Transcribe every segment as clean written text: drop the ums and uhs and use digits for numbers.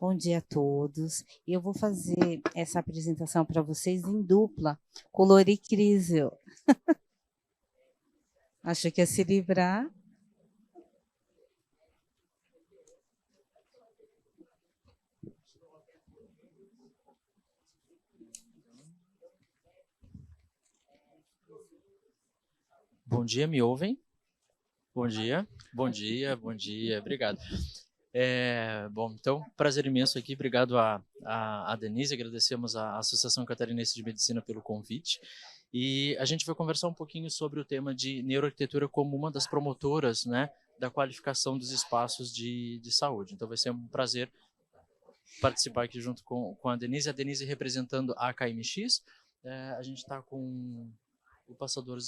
Bom dia a todos. Eu vou fazer essa apresentação para vocês em dupla, com Lori Crisel. Acho que é se livrar. Bom dia, me ouvem? Bom dia, bom dia, bom dia, obrigado. Bom, então, prazer imenso aqui, obrigado a Denise, agradecemos à Associação Catarinense de Medicina pelo convite, e a gente vai conversar um pouquinho sobre o tema de neuroarquitetura como uma das promotoras, né, da qualificação dos espaços de saúde. Então vai ser um prazer participar aqui junto com a Denise representando a KMX. A gente está com o passador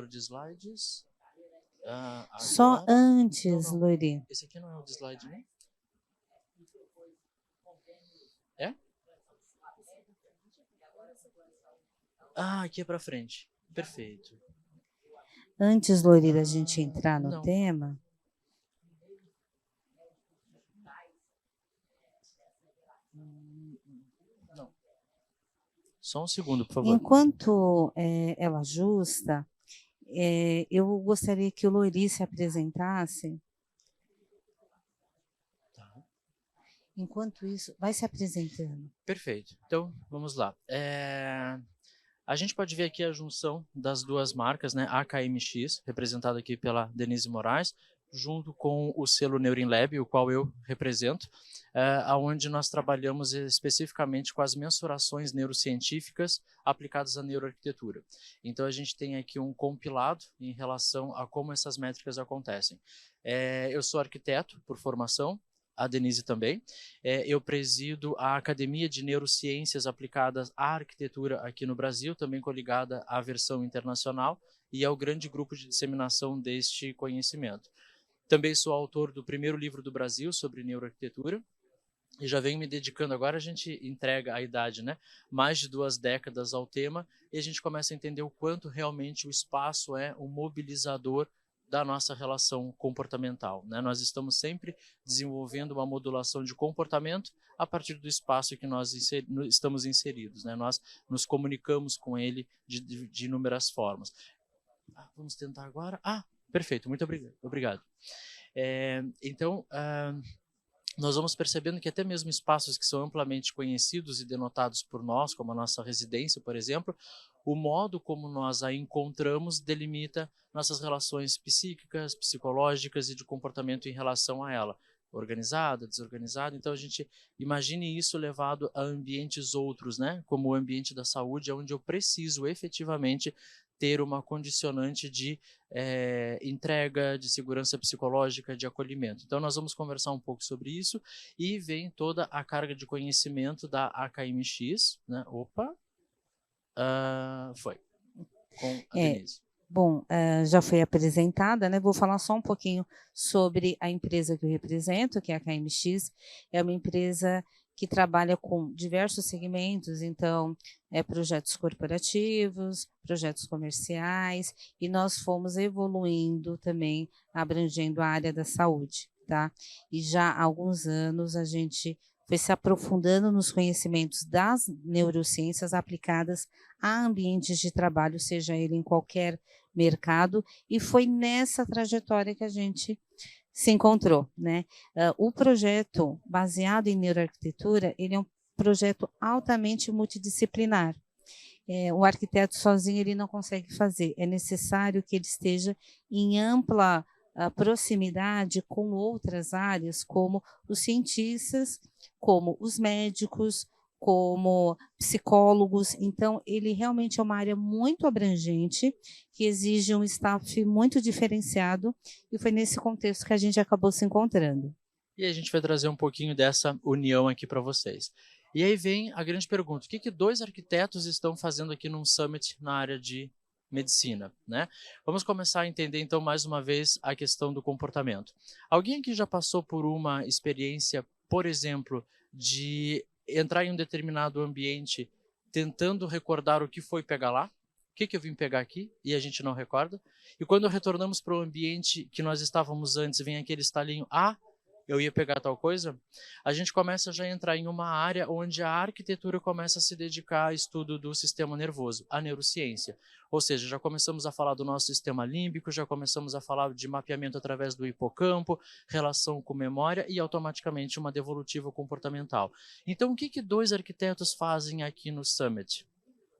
de slides. Só antes, não. Lori. Esse aqui não é o de slide, né? É? Aqui é para frente. Perfeito. Antes, Lori, da gente entrar no tema. Não. Só um segundo, por favor. Enquanto ela ajusta, eu gostaria que o Lori se apresentasse. Tá. Enquanto isso, vai se apresentando. Perfeito. Então, vamos lá. A gente pode ver aqui a junção das duas marcas, né? A KMX, representada aqui pela Denise Moraes, junto com o selo NeurinLab, o qual eu represento, onde nós trabalhamos especificamente com as mensurações neurocientíficas aplicadas à neuroarquitetura. Então, a gente tem aqui um compilado em relação a como essas métricas acontecem. Eu sou arquiteto por formação, a Denise também. Eu presido a Academia de Neurociências Aplicadas à Arquitetura aqui no Brasil, também coligada à versão internacional e ao grande grupo de disseminação deste conhecimento. Também sou autor do primeiro livro do Brasil sobre neuroarquitetura e já venho me dedicando, agora a gente entrega a idade, né? Mais de 2 décadas ao tema e a gente começa a entender o quanto realmente o espaço é um mobilizador da nossa relação comportamental, né? Nós estamos sempre desenvolvendo uma modulação de comportamento a partir do espaço que nós estamos inseridos, né? Nós nos comunicamos com ele de inúmeras formas. Vamos tentar agora. Perfeito, muito obrigado. Então, nós vamos percebendo que até mesmo espaços que são amplamente conhecidos e denotados por nós, como a nossa residência, por exemplo, o modo como nós a encontramos delimita nossas relações psíquicas, psicológicas e de comportamento em relação a ela. Organizada, desorganizada. Então, a gente imagine isso levado a ambientes outros, né? Como o ambiente da saúde, onde eu preciso efetivamente ter uma condicionante de entrega, de segurança psicológica, de acolhimento. Então, nós vamos conversar um pouco sobre isso e vem toda a carga de conhecimento da AKMX, né? Foi, com a Denise. Bom, já foi apresentada, né? Vou falar só um pouquinho sobre a empresa que eu represento, que é a KMX. É uma empresa que trabalha com diversos segmentos, então, projetos corporativos, projetos comerciais, e nós fomos evoluindo também, abrangendo a área da saúde, tá? E já há alguns anos a gente foi se aprofundando nos conhecimentos das neurociências aplicadas a ambientes de trabalho, seja ele em qualquer mercado, e foi nessa trajetória que a gente se encontrou, né? O projeto baseado em neuroarquitetura, ele é um projeto altamente multidisciplinar. O arquiteto sozinho ele não consegue fazer, é necessário que ele esteja em ampla proximidade com outras áreas, como os cientistas, como os médicos, como psicólogos. Então, ele realmente é uma área muito abrangente, que exige um staff muito diferenciado, e foi nesse contexto que a gente acabou se encontrando. E a gente vai trazer um pouquinho dessa união aqui para vocês. E aí vem a grande pergunta: o que 2 arquitetos estão fazendo aqui num summit na área de medicina, né? Vamos começar a entender, então, mais uma vez, a questão do comportamento. Alguém aqui já passou por uma experiência, por exemplo, de entrar em um determinado ambiente tentando recordar o que foi pegar lá? O que eu vim pegar aqui? E a gente não recorda. E quando retornamos para o ambiente que nós estávamos antes, vem aquele estalinho, eu ia pegar tal coisa, a gente começa já a entrar em uma área onde a arquitetura começa a se dedicar ao estudo do sistema nervoso, a neurociência. Ou seja, já começamos a falar do nosso sistema límbico, já começamos a falar de mapeamento através do hipocampo, relação com memória e automaticamente uma devolutiva comportamental. Então, o que dois arquitetos fazem aqui no Summit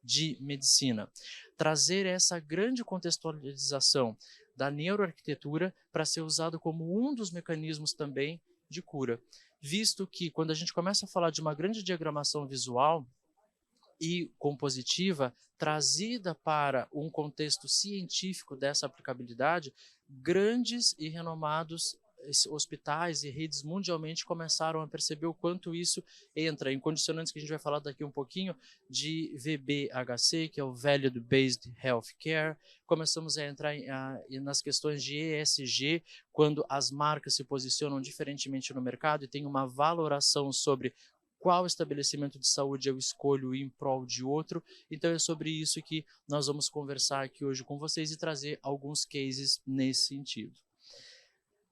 de medicina? Trazer essa grande contextualização da neuroarquitetura para ser usado como um dos mecanismos também de cura, visto que quando a gente começa a falar de uma grande diagramação visual e compositiva trazida para um contexto científico dessa aplicabilidade, grandes e renomados hospitais e redes mundialmente começaram a perceber o quanto isso entra em condicionantes que a gente vai falar daqui um pouquinho, de VBHC, que é o Value Based Healthcare. Começamos a entrar nas questões de ESG, quando as marcas se posicionam diferentemente no mercado e tem uma valoração sobre qual estabelecimento de saúde eu escolho em prol de outro. Então é sobre isso que nós vamos conversar aqui hoje com vocês e trazer alguns cases nesse sentido.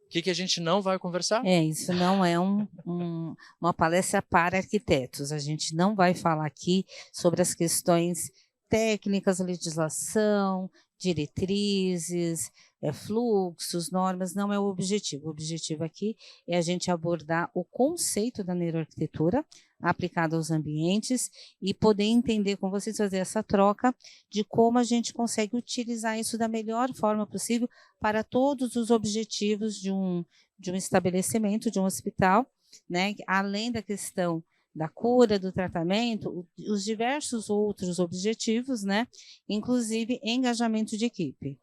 O que a gente não vai conversar? Isso não é uma palestra para arquitetos. A gente não vai falar aqui sobre as questões técnicas, legislação, diretrizes, fluxos, normas, não é o objetivo. O objetivo aqui é a gente abordar o conceito da neuroarquitetura aplicado aos ambientes e poder entender com vocês, fazer essa troca de como a gente consegue utilizar isso da melhor forma possível para todos os objetivos de um estabelecimento, de um hospital, né? Além da questão da cura, do tratamento, os diversos outros objetivos, né? Inclusive engajamento de equipe.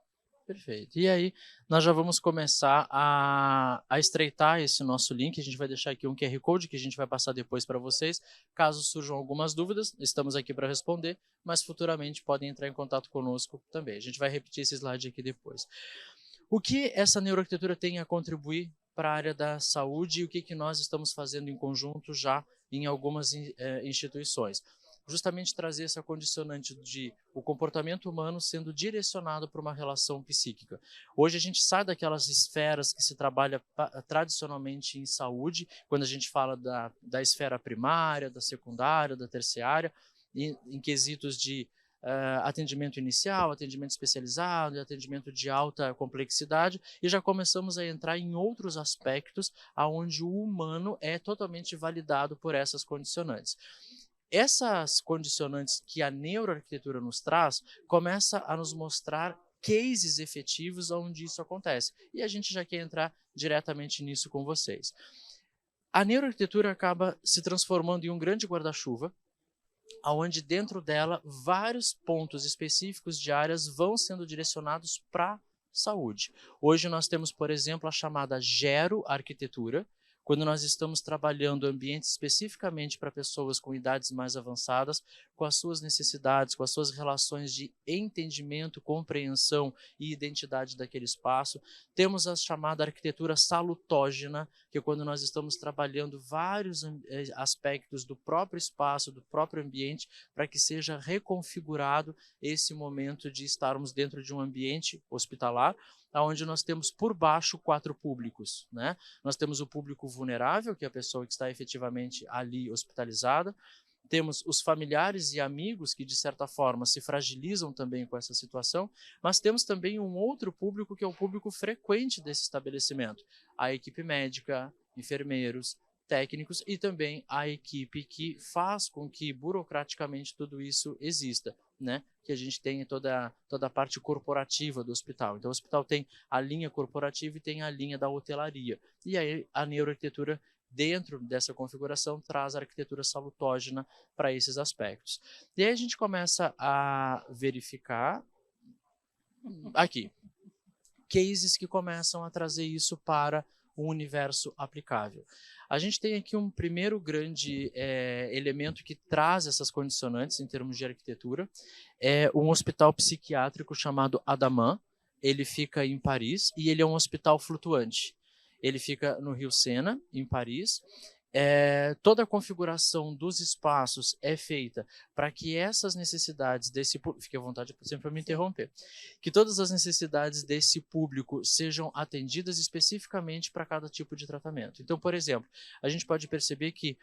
Perfeito. E aí, nós já vamos começar a estreitar esse nosso link. A gente vai deixar aqui um QR Code que a gente vai passar depois para vocês. Caso surjam algumas dúvidas, estamos aqui para responder, mas futuramente podem entrar em contato conosco também. A gente vai repetir esse slide aqui depois. O que essa neuroarquitetura tem a contribuir para a área da saúde e o que nós estamos fazendo em conjunto já em algumas instituições? Justamente trazer essa condicionante de o comportamento humano sendo direcionado para uma relação psíquica. Hoje a gente sai daquelas esferas que se trabalha tradicionalmente em saúde, quando a gente fala da esfera primária, da secundária, da terciária, em quesitos de atendimento inicial, atendimento especializado, atendimento de alta complexidade, e já começamos a entrar em outros aspectos onde o humano é totalmente validado por essas condicionantes. Essas condicionantes que a neuroarquitetura nos traz, começa a nos mostrar cases efetivos onde isso acontece. E a gente já quer entrar diretamente nisso com vocês. A neuroarquitetura acaba se transformando em um grande guarda-chuva, onde dentro dela vários pontos específicos de áreas vão sendo direcionados para a saúde. Hoje nós temos, por exemplo, a chamada geroarquitetura, quando nós estamos trabalhando ambientes especificamente para pessoas com idades mais avançadas, com as suas necessidades, com as suas relações de entendimento, compreensão e identidade daquele espaço. Temos a chamada arquitetura salutógena, que é quando nós estamos trabalhando vários aspectos do próprio espaço, do próprio ambiente, para que seja reconfigurado esse momento de estarmos dentro de um ambiente hospitalar, onde nós temos por baixo 4 públicos, né? Nós temos o público vulnerável, que é a pessoa que está efetivamente ali hospitalizada. Temos os familiares e amigos que, de certa forma, se fragilizam também com essa situação, mas temos também um outro público que é o público frequente desse estabelecimento, a equipe médica, enfermeiros, técnicos e também a equipe que faz com que burocraticamente tudo isso exista, né? Que a gente tem toda a parte corporativa do hospital. Então o hospital tem a linha corporativa e tem a linha da hotelaria. E aí a neuroarquitetura dentro dessa configuração traz a arquitetura salutógena para esses aspectos. E aí a gente começa a verificar aqui cases que começam a trazer isso para o universo aplicável. A gente tem aqui um primeiro grande elemento que traz essas condicionantes em termos de arquitetura, é um hospital psiquiátrico chamado Adaman. Ele fica em Paris e ele é um hospital flutuante. Ele fica no Rio Sena, em Paris, Toda a configuração dos espaços é feita para que essas necessidades desse público, fique à vontade sempre para me interromper, que todas as necessidades desse público sejam atendidas especificamente para cada tipo de tratamento. Então, por exemplo, a gente pode perceber que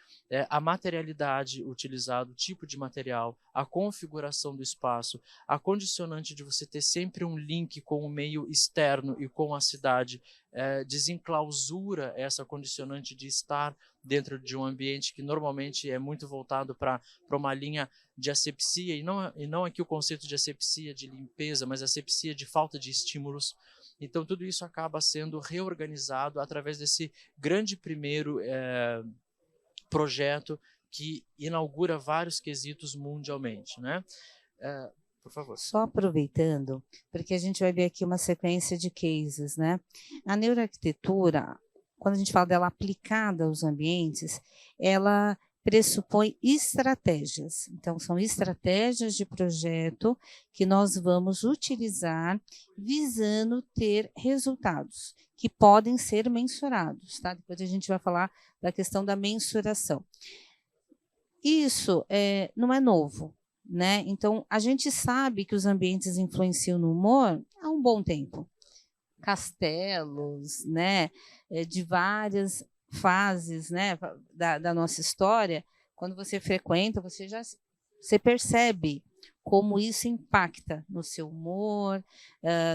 a materialidade utilizada, o tipo de material, a configuração do espaço, a condicionante de você ter sempre um link com o meio externo e com a cidade, desenclausura essa condicionante de estar dentro de um ambiente que normalmente é muito voltado para uma linha de asepsia, e não aqui o conceito de asepsia de limpeza, mas asepsia de falta de estímulos. Então, tudo isso acaba sendo reorganizado através desse grande primeiro projeto que inaugura vários quesitos mundialmente, né? Por favor. Só aproveitando, porque a gente vai ver aqui uma sequência de cases, né? A neuroarquitetura, quando a gente fala dela aplicada aos ambientes, ela pressupõe estratégias. Então, são estratégias de projeto que nós vamos utilizar visando ter resultados que podem ser mensurados, tá? Depois a gente vai falar da questão da mensuração. Isso não é novo, né? Então, a gente sabe que os ambientes influenciam no humor há um bom tempo. Castelos, né, de várias fases, né, da nossa história, quando você frequenta, você percebe como isso impacta no seu humor,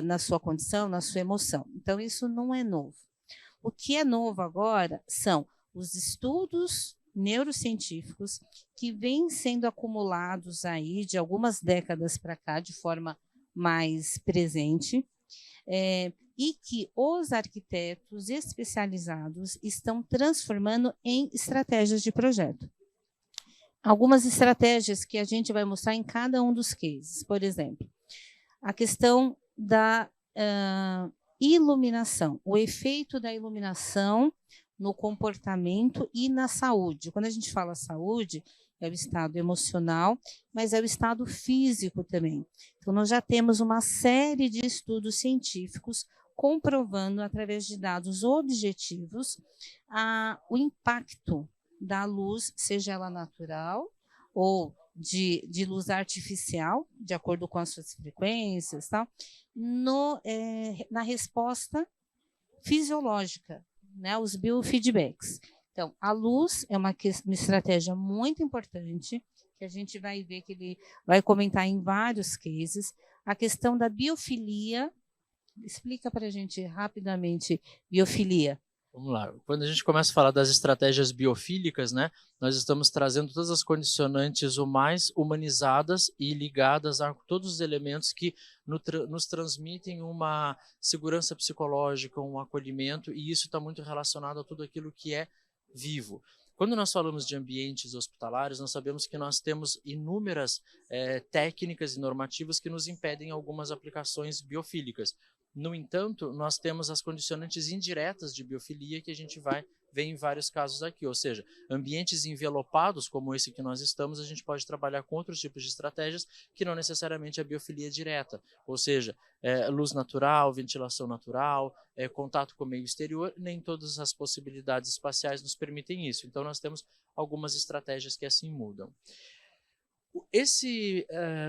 na sua condição, na sua emoção. Então, isso não é novo. O que é novo agora são os estudos neurocientíficos que vêm sendo acumulados aí de algumas décadas para cá, de forma mais presente, e que os arquitetos especializados estão transformando em estratégias de projeto. Algumas estratégias que a gente vai mostrar em cada um dos cases. Por exemplo, a questão da iluminação, o efeito da iluminação no comportamento e na saúde. Quando a gente fala saúde, é o estado emocional, mas é o estado físico também. Então, nós já temos uma série de estudos científicos comprovando, através de dados objetivos, o impacto da luz, seja ela natural ou de luz artificial, de acordo com as suas frequências, tal, na resposta fisiológica, né, os biofeedbacks. Então, a luz é uma estratégia muito importante, que a gente vai ver que ele vai comentar em vários cases. A questão da biofilia, explica para a gente rapidamente biofilia. Vamos lá. Quando a gente começa a falar das estratégias biofílicas, né, nós estamos trazendo todas as condicionantes o mais humanizadas e ligadas a todos os elementos que nos transmitem uma segurança psicológica, um acolhimento, e isso está muito relacionado a tudo aquilo que é vivo. Quando nós falamos de ambientes hospitalares, nós sabemos que nós temos inúmeras técnicas e normativas que nos impedem algumas aplicações biofílicas. No entanto, nós temos as condicionantes indiretas de biofilia que a gente vai ver em vários casos aqui, ou seja, ambientes envelopados como esse que nós estamos, a gente pode trabalhar com outros tipos de estratégias que não necessariamente a biofilia direta, ou seja, luz natural, ventilação natural, contato com o meio exterior, nem todas as possibilidades espaciais nos permitem isso, então nós temos algumas estratégias que assim mudam. Esse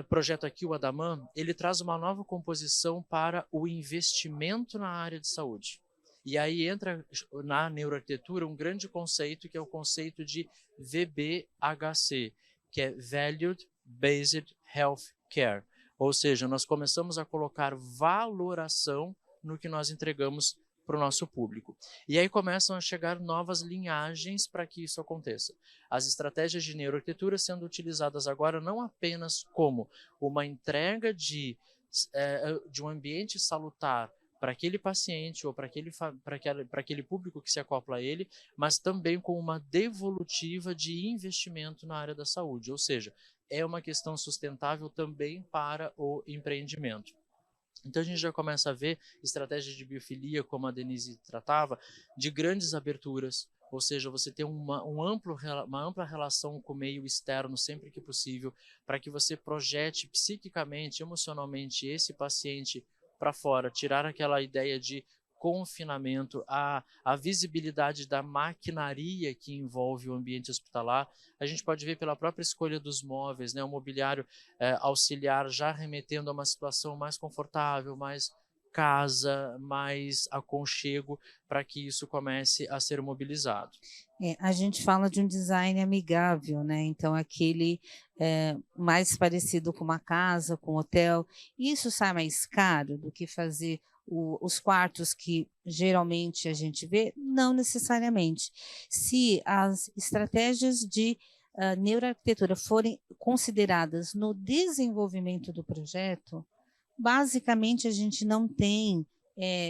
projeto aqui, o Adaman, ele traz uma nova composição para o investimento na área de saúde. E aí entra na neuroarquitetura um grande conceito, que é o conceito de VBHC, que é Valued Based Health Care. Ou seja, nós começamos a colocar valoração no que nós entregamos para o nosso público. E aí começam a chegar novas linhagens para que isso aconteça. As estratégias de neuroarquitetura sendo utilizadas agora não apenas como uma entrega de um ambiente salutar para aquele paciente ou para aquele público que se acopla a ele, mas também com uma devolutiva de investimento na área da saúde, ou seja, é uma questão sustentável também para o empreendimento. Então a gente já começa a ver estratégias de biofilia, como a Denise tratava, de grandes aberturas, ou seja, você tem uma ampla relação com o meio externo sempre que possível, para que você projete psiquicamente, emocionalmente esse paciente para fora, tirar aquela ideia de confinamento, a visibilidade da maquinaria que envolve o ambiente hospitalar. A gente pode ver pela própria escolha dos móveis, né, o mobiliário auxiliar já remetendo a uma situação mais confortável, mais casa, mais aconchego, para que isso comece a ser mobilizado. A gente fala de um design amigável, né? Então, aquele mais parecido com uma casa, com um hotel. Isso sai mais caro do que fazer os quartos que geralmente a gente vê? Não necessariamente. Se as estratégias de neuroarquitetura forem consideradas no desenvolvimento do projeto, basicamente a gente não tem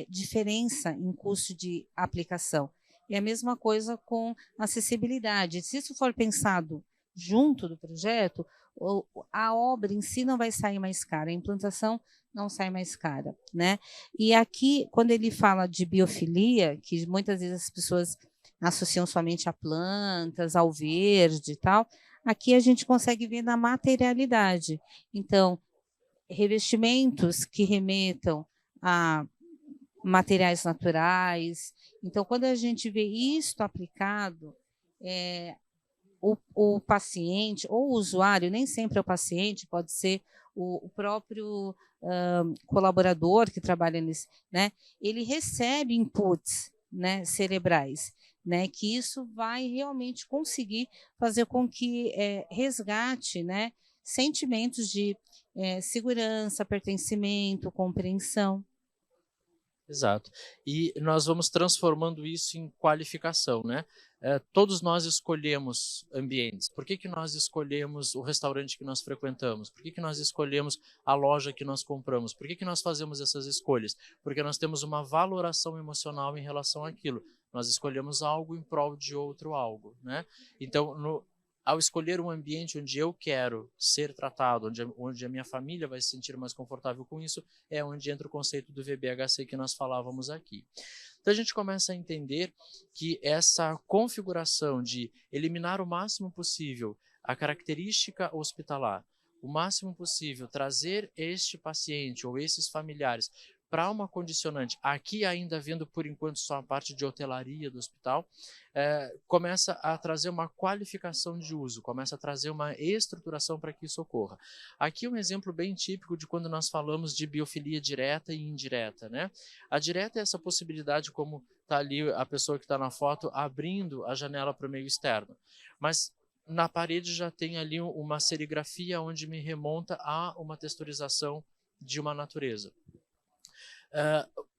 diferença em custo de aplicação. E a mesma coisa com acessibilidade. Se isso for pensado junto do projeto, a obra em si não vai sair mais cara, a implantação não sai mais cara, né? E aqui, quando ele fala de biofilia, que muitas vezes as pessoas associam somente a plantas, ao verde e tal, aqui a gente consegue ver na materialidade. Então, revestimentos que remetam a materiais naturais. Então, quando a gente vê isto aplicado, o paciente ou o usuário, nem sempre é o paciente, pode ser o próprio colaborador que trabalha nisso, né? Ele recebe inputs, né, cerebrais, né, que isso vai realmente conseguir fazer com que resgate, né, sentimentos de segurança, pertencimento, compreensão. Exato. E nós vamos transformando isso em qualificação, né? Todos nós escolhemos ambientes. Por que nós escolhemos o restaurante que nós frequentamos? Por que nós escolhemos a loja que nós compramos? Por que nós fazemos essas escolhas? Porque nós temos uma valoração emocional em relação àquilo. Nós escolhemos algo em prol de outro algo, né? Então, ao escolher um ambiente onde eu quero ser tratado, onde a minha família vai se sentir mais confortável com isso, é onde entra o conceito do VBHC que nós falávamos aqui. Então a gente começa a entender que essa configuração de eliminar o máximo possível a característica hospitalar, o máximo possível trazer este paciente ou esses familiares para uma condicionante, aqui ainda vendo por enquanto só a parte de hotelaria do hospital, começa a trazer uma qualificação de uso, começa a trazer uma estruturação para que isso ocorra. Aqui um exemplo bem típico de quando nós falamos de biofilia direta e indireta, né? A direta é essa possibilidade, como está ali a pessoa que está na foto, abrindo a janela para o meio externo. Mas na parede já tem ali uma serigrafia onde me remonta a uma texturização de uma natureza.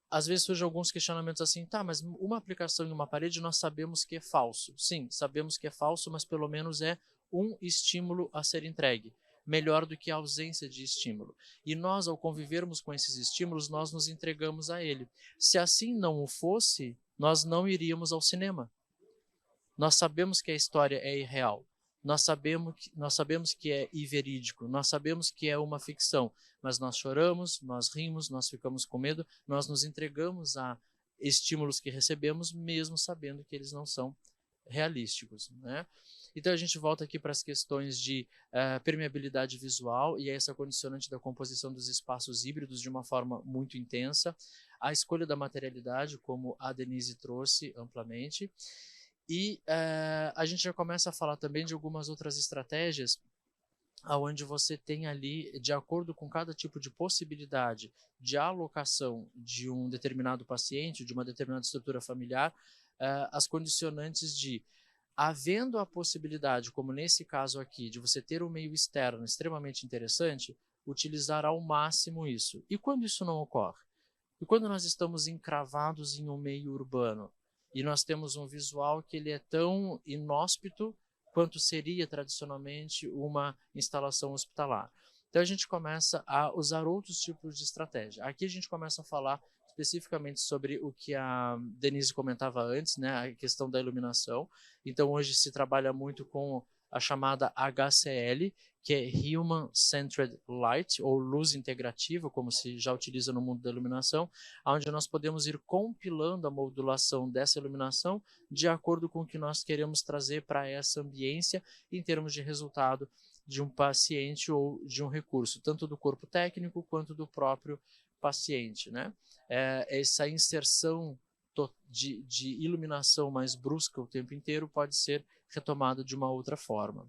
Às vezes surgem alguns questionamentos assim, tá, mas uma aplicação em uma parede nós sabemos que é falso. Sim, sabemos que é falso, mas pelo menos é um estímulo a ser entregue, melhor do que a ausência de estímulo. E nós, ao convivermos com esses estímulos, nós nos entregamos a ele. Se assim não o fosse, nós não iríamos ao cinema. Nós sabemos que a história é irreal. Nós sabemos que é inverídico, nós sabemos que é uma ficção, mas nós choramos, nós rimos, nós ficamos com medo, nós nos entregamos a estímulos que recebemos, mesmo sabendo que eles não são realísticos, né? Então a gente volta aqui para as questões de permeabilidade visual e essa condicionante da composição dos espaços híbridos de uma forma muito intensa, a escolha da materialidade, como a Denise trouxe amplamente. E a gente já começa a falar também de algumas outras estratégias onde você tem ali, de acordo com cada tipo de possibilidade de alocação de um determinado paciente, de uma determinada estrutura familiar, as condicionantes de, havendo a possibilidade, como nesse caso aqui, de você ter um meio externo extremamente interessante, utilizar ao máximo isso. E quando isso não ocorre? E quando nós estamos encravados em um meio urbano, e nós temos um visual que ele é tão inóspito quanto seria tradicionalmente uma instalação hospitalar. Então a gente começa a usar outros tipos de estratégia. Aqui a gente começa a falar especificamente sobre o que a Denise comentava antes, né, a questão da iluminação. Então hoje se trabalha muito com a chamada HCL, que é Human Centered Light, ou luz integrativa, como se já utiliza no mundo da iluminação, onde nós podemos ir compilando a modulação dessa iluminação de acordo com o que nós queremos trazer para essa ambiência em termos de resultado de um paciente ou de um recurso, tanto do corpo técnico quanto do próprio paciente, né? Essa inserção de iluminação mais brusca o tempo inteiro pode ser retomada de uma outra forma.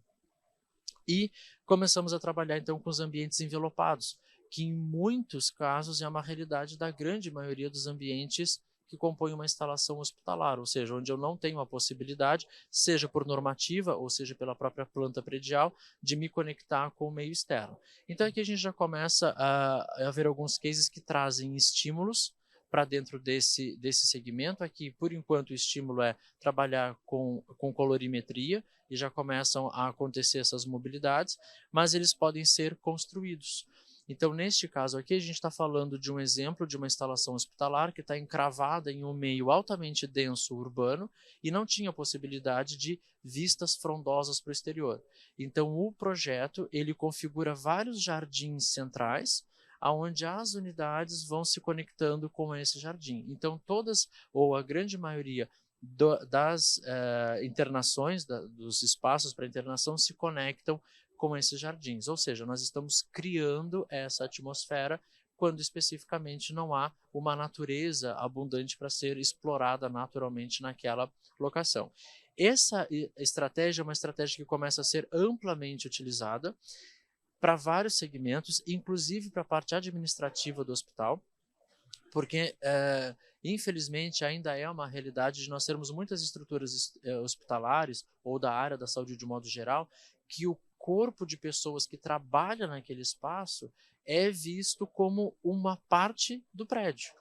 E começamos a trabalhar então com os ambientes envelopados, que em muitos casos é uma realidade da grande maioria dos ambientes que compõem uma instalação hospitalar, ou seja, onde eu não tenho a possibilidade, seja por normativa ou seja pela própria planta predial, de me conectar com o meio externo. Então aqui a gente já começa a ver alguns cases que trazem estímulos para dentro desse segmento. Aqui, por enquanto, o estímulo é trabalhar com colorimetria, e já começam a acontecer essas mobilidades, mas eles podem ser construídos. Então, neste caso aqui, a gente está falando de um exemplo de uma instalação hospitalar que está encravada em um meio altamente denso urbano e não tinha possibilidade de vistas frondosas para o exterior. Então, o projeto ele configura vários jardins centrais, aonde as unidades vão se conectando com esse jardim. Então, todas, ou a grande maioria das internações, dos espaços para internação, se conectam com esses jardins. Ou seja, nós estamos criando essa atmosfera quando especificamente não há uma natureza abundante para ser explorada naturalmente naquela locação. Essa estratégia é uma estratégia que começa a ser amplamente utilizada para vários segmentos, inclusive para a parte administrativa do hospital, porque, infelizmente, ainda é uma realidade de nós termos muitas estruturas hospitalares ou da área da saúde de modo geral, que o corpo de pessoas que trabalha naquele espaço é visto como uma parte do prédio.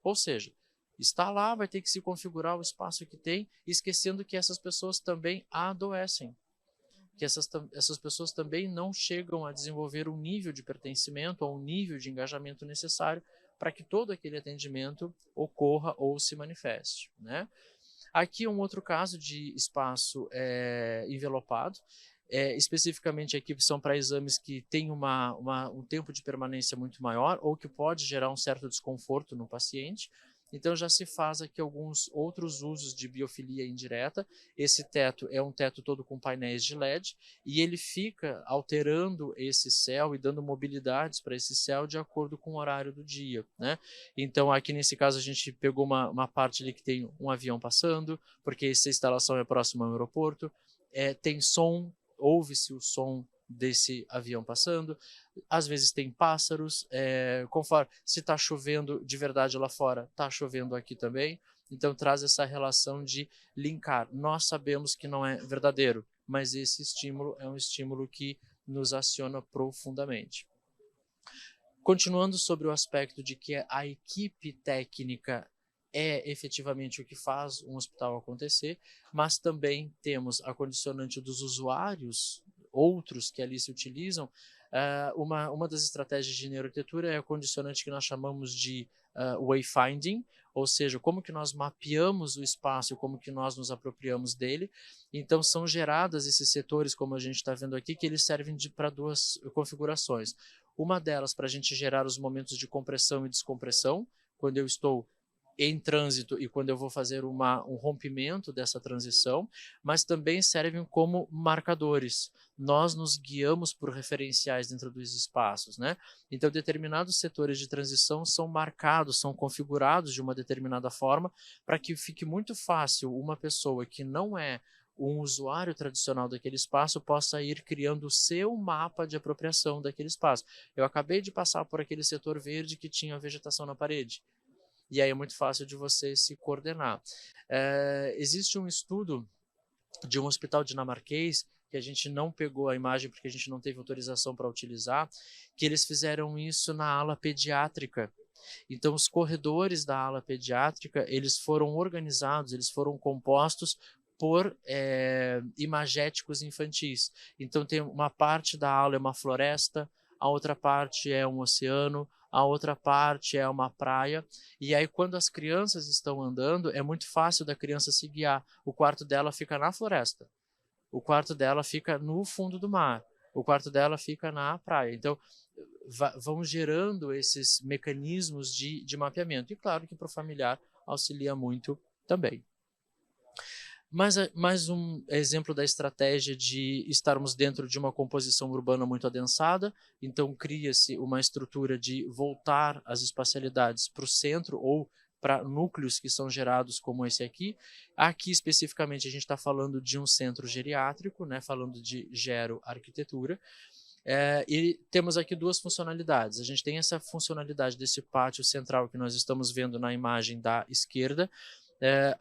Ou seja, está lá, vai ter que se configurar o espaço que tem, esquecendo que essas pessoas também adoecem, que essas pessoas também não chegam a desenvolver um nível de pertencimento ou um nível de engajamento necessário para que todo aquele atendimento ocorra ou se manifeste, né? Aqui um outro caso de espaço envelopado, especificamente aqui são para exames que têm um tempo de permanência muito maior ou que pode gerar um certo desconforto no paciente. Então já se faz aqui alguns outros usos de biofilia indireta. Esse teto é um teto todo com painéis de LED e ele fica alterando esse céu e dando mobilidades para esse céu de acordo com o horário do dia, né? Então aqui nesse caso a gente pegou uma parte ali que tem um avião passando, porque essa instalação é próxima ao aeroporto, tem som, ouve-se o som desse avião passando, às vezes tem pássaros, conforme se está chovendo de verdade lá fora, está chovendo aqui também, então traz essa relação de linkar. Nós sabemos que não é verdadeiro, mas esse estímulo é um estímulo que nos aciona profundamente. Continuando sobre o aspecto de que a equipe técnica é efetivamente o que faz um hospital acontecer, mas também temos a condicionante dos usuários, outros que ali se utilizam. Uma das estratégias de neuroarquitetura é a condicionante que nós chamamos de wayfinding, ou seja, como que nós mapeamos o espaço, como que nós nos apropriamos dele. Então são geradas esses setores, como a gente está vendo aqui, que eles servem para duas configurações. Uma delas para a gente gerar os momentos de compressão e descompressão, quando eu estou em trânsito e quando eu vou fazer um rompimento dessa transição, mas também servem como marcadores. Nós nos guiamos por referenciais dentro dos espaços, né? Então, determinados setores de transição são marcados, são configurados de uma determinada forma para que fique muito fácil uma pessoa que não é um usuário tradicional daquele espaço possa ir criando o seu mapa de apropriação daquele espaço. Eu acabei de passar por aquele setor verde que tinha vegetação na parede. E aí é muito fácil de você se coordenar. Existe um estudo de um hospital dinamarquês, que a gente não pegou a imagem porque a gente não teve autorização para utilizar, que eles fizeram isso na ala pediátrica. Então, os corredores da ala pediátrica, eles foram organizados, eles foram compostos por imagéticos infantis. Então, tem uma parte da ala é uma floresta, a outra parte é um oceano, a outra parte é uma praia, e aí quando as crianças estão andando, é muito fácil da criança se guiar. O quarto dela fica na floresta, o quarto dela fica no fundo do mar, o quarto dela fica na praia. Então, vão gerando esses mecanismos de mapeamento. E claro que para o familiar auxilia muito também. Mais um exemplo da estratégia de estarmos dentro de uma composição urbana muito adensada, então cria-se uma estrutura de voltar as espacialidades para o centro ou para núcleos que são gerados como esse aqui. Aqui especificamente a gente está falando de um centro geriátrico, né, falando de geroarquitetura. E temos aqui duas funcionalidades. A gente tem essa funcionalidade desse pátio central que nós estamos vendo na imagem da esquerda,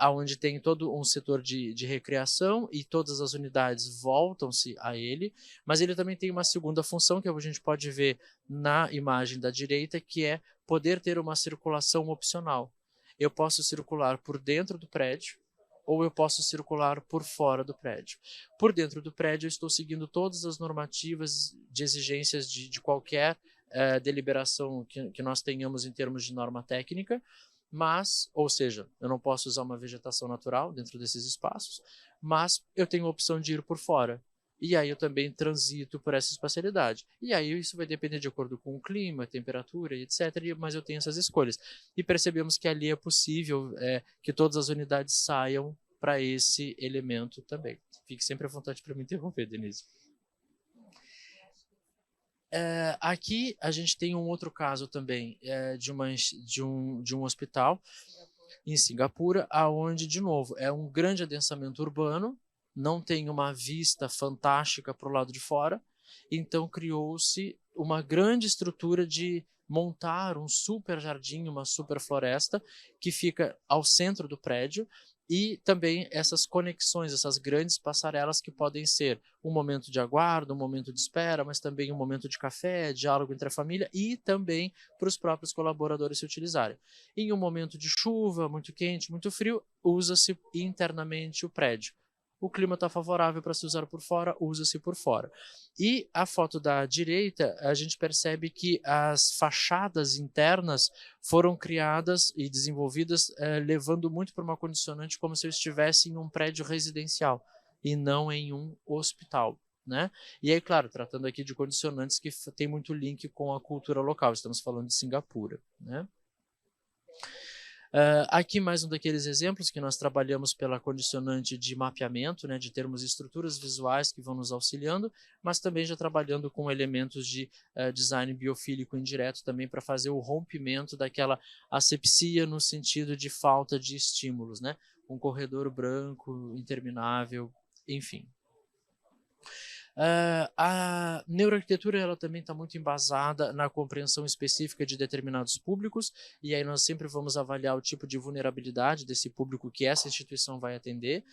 onde tem todo um setor de recreação e todas as unidades voltam-se a ele, mas ele também tem uma segunda função que a gente pode ver na imagem da direita, que é poder ter uma circulação opcional. Eu posso circular por dentro do prédio, ou eu posso circular por fora do prédio. Por dentro do prédio, eu estou seguindo todas as normativas de exigências de qualquer deliberação que nós tenhamos em termos de norma técnica, mas, ou seja, eu não posso usar uma vegetação natural dentro desses espaços, mas eu tenho a opção de ir por fora. E aí eu também transito por essa espacialidade. E aí isso vai depender de acordo com o clima, temperatura, etc. Mas eu tenho essas escolhas. E percebemos que ali é possível que todas as unidades saiam para esse elemento também. Fique sempre à vontade para me interromper, Denise. Aqui a gente tem um outro caso também de um hospital em Singapura, aonde, de novo, é um grande adensamento urbano, não tem uma vista fantástica para o lado de fora, então criou-se uma grande estrutura de montar um super jardim, uma super floresta, que fica ao centro do prédio, e também essas conexões, essas grandes passarelas que podem ser um momento de aguardo, um momento de espera, mas também um momento de café, diálogo entre a família e também para os próprios colaboradores se utilizarem. Em um momento de chuva, muito quente, muito frio, usa-se internamente o prédio. O clima está favorável para se usar por fora, usa-se por fora. E a foto da direita, a gente percebe que as fachadas internas foram criadas e desenvolvidas levando muito para uma condicionante como se eu estivesse em um prédio residencial e não em um hospital, né? E aí, claro, tratando aqui de condicionantes que tem muito link com a cultura local, estamos falando de Singapura, né? Aqui mais um daqueles exemplos que nós trabalhamos pela condicionante de mapeamento, né, de termos estruturas visuais que vão nos auxiliando, mas também já trabalhando com elementos de design biofílico indireto também para fazer o rompimento daquela asepsia no sentido de falta de estímulos, né? Um corredor branco, interminável, enfim. A neuroarquitetura ela também está muito embasada na compreensão específica de determinados públicos, e aí nós sempre vamos avaliar o tipo de vulnerabilidade desse público que essa instituição vai atender,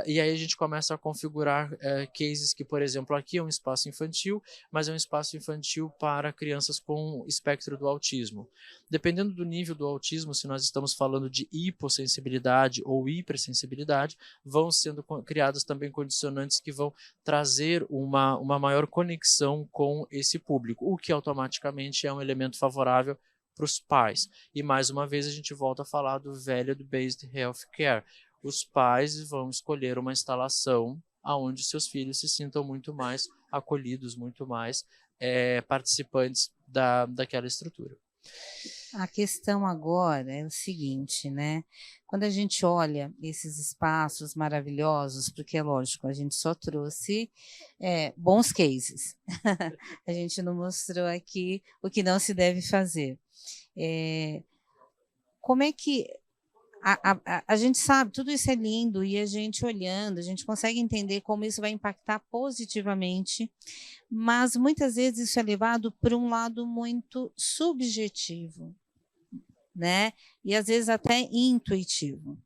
e aí a gente começa a configurar cases que, por exemplo, aqui é um espaço infantil, mas é um espaço infantil para crianças com espectro do autismo. Dependendo do nível do autismo, se nós estamos falando de hipossensibilidade ou hipersensibilidade, vão sendo criadas também condicionantes que vão trazer uma maior conexão com esse público, o que automaticamente é um elemento favorável para os pais. E mais uma vez a gente volta a falar do value-based healthcare. Os pais vão escolher uma instalação onde seus filhos se sintam muito mais acolhidos, muito mais participantes daquela estrutura. A questão agora é o seguinte, né? Quando a gente olha esses espaços maravilhosos, porque é lógico, a gente só trouxe bons cases, a gente não mostrou aqui o que não se deve fazer. Como é que a gente sabe, tudo isso é lindo e a gente olhando, a gente consegue entender como isso vai impactar positivamente, mas muitas vezes isso é levado por um lado muito subjetivo, né? E às vezes até intuitivo.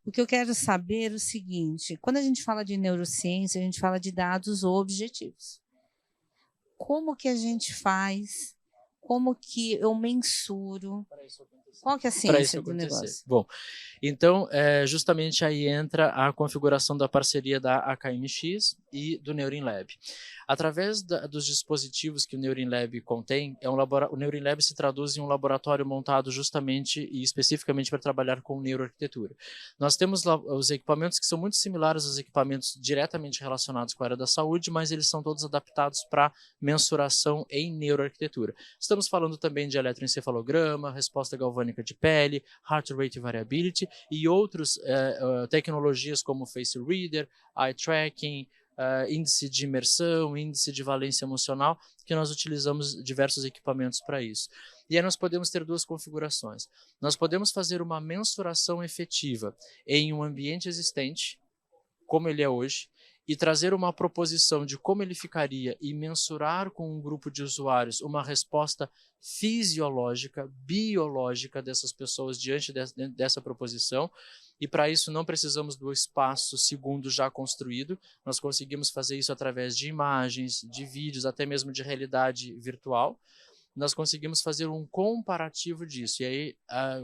O que eu quero saber é o seguinte: quando a gente fala de neurociência, a gente fala de dados objetivos. Como que a gente faz? Como que eu mensuro? Qual que é a ciência do negócio? Bom, então, justamente aí entra a configuração da parceria da AKMX e do NeurinLab. Através dos dispositivos que o NeurinLab contém, o NeurinLab se traduz em um laboratório montado justamente e especificamente para trabalhar com neuroarquitetura. Nós temos lá os equipamentos que são muito similares aos equipamentos diretamente relacionados com a área da saúde, mas eles são todos adaptados para mensuração em neuroarquitetura. Estamos estamos falando também de eletroencefalograma, resposta galvânica de pele, heart rate variability e outras tecnologias como face reader, eye tracking, índice de imersão, índice de valência emocional, que nós utilizamos diversos equipamentos para isso. E aí nós podemos ter duas configurações. Nós podemos fazer uma mensuração efetiva em um ambiente existente, como ele é hoje, e trazer uma proposição de como ele ficaria e mensurar com um grupo de usuários uma resposta fisiológica, biológica dessas pessoas diante dessa proposição. E para isso não precisamos do espaço segundo já construído, nós conseguimos fazer isso através de imagens, de vídeos, até mesmo de realidade virtual. Nós conseguimos fazer um comparativo disso, e aí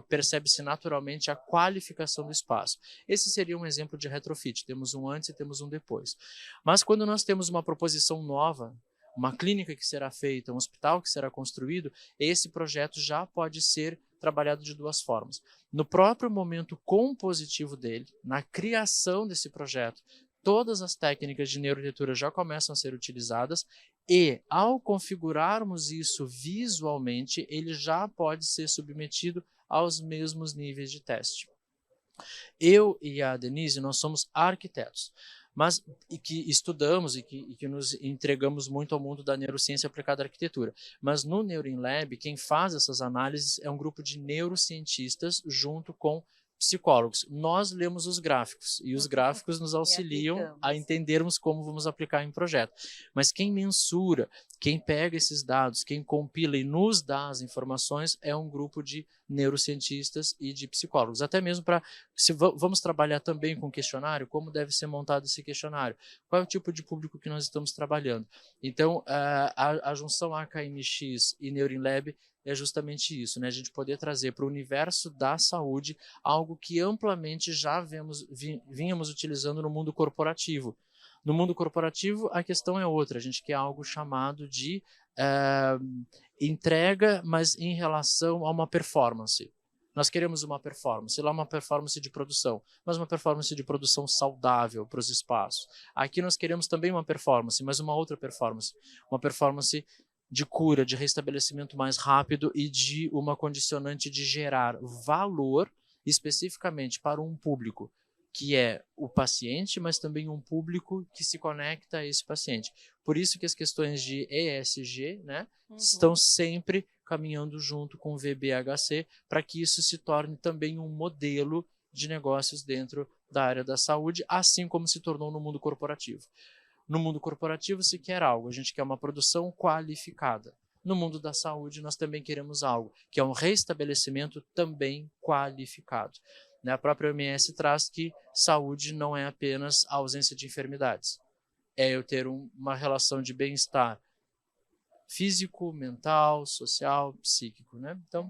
percebe-se naturalmente a qualificação do espaço. Esse seria um exemplo de retrofit, temos um antes e temos um depois. Mas quando nós temos uma proposição nova, uma clínica que será feita, um hospital que será construído, esse projeto já pode ser trabalhado de duas formas. No próprio momento compositivo dele, na criação desse projeto, todas as técnicas de neuroarquitetura já começam a ser utilizadas e, ao configurarmos isso visualmente, ele já pode ser submetido aos mesmos níveis de teste. Eu e a Denise, nós somos arquitetos, mas que estudamos e que nos entregamos muito ao mundo da neurociência aplicada à arquitetura. Mas no NeurinLab, quem faz essas análises é um grupo de neurocientistas junto com psicólogos. Nós lemos os gráficos e os gráficos nos auxiliam a entendermos como vamos aplicar em projeto. Mas quem mensura, quem pega esses dados, quem compila e nos dá as informações é um grupo de neurocientistas e de psicólogos. Até mesmo para, se vamos trabalhar também com questionário, como deve ser montado esse questionário, qual é o tipo de público que nós estamos trabalhando. Então, a junção AKMX e NeurinLab é justamente isso, né? A gente poder trazer para o universo da saúde algo que amplamente já vínhamos utilizando no mundo corporativo. No mundo corporativo, a questão é outra, a gente quer algo chamado de entrega, mas em relação a uma performance. Nós queremos uma performance, lá uma performance de produção, mas uma performance de produção saudável para os espaços. Aqui nós queremos também uma performance, mas uma outra performance, uma performance de cura, de restabelecimento mais rápido e de uma condicionante de gerar valor especificamente para um público que é o paciente, mas também um público que se conecta a esse paciente. Por isso que as questões de ESG, né, estão sempre caminhando junto com o VBHC para que isso se torne também um modelo de negócios dentro da área da saúde, assim como se tornou no mundo corporativo. No mundo corporativo se quer algo, a gente quer uma produção qualificada. No mundo da saúde nós também queremos algo, que é um restabelecimento também qualificado. A própria OMS traz que saúde não é apenas a ausência de enfermidades. É eu ter uma relação de bem-estar físico, mental, social, psíquico, né? Então,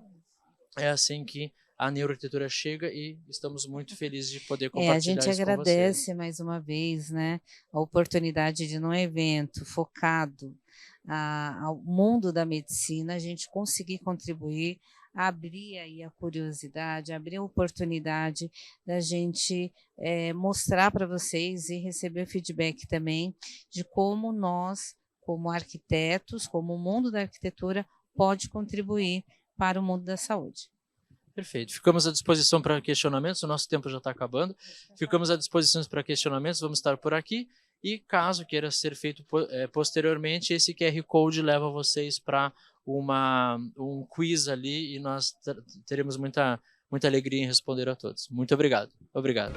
é assim que a neuroarquitetura chega e estamos muito felizes de poder compartilhar isso com vocês. A gente agradece mais uma vez, né, a oportunidade de, num evento focado ao mundo da medicina, a gente conseguir contribuir, abrir aí a curiosidade, abrir a oportunidade da gente mostrar para vocês e receber feedback também de como nós, como arquitetos, como o mundo da arquitetura pode contribuir para o mundo da saúde. Perfeito. Ficamos à disposição para questionamentos, o nosso tempo já está acabando. Ficamos à disposição para questionamentos, vamos estar por aqui. E caso queira ser feito posteriormente, esse QR Code leva vocês para um quiz ali e nós teremos muita alegria em responder a todos. Muito obrigado. Obrigado.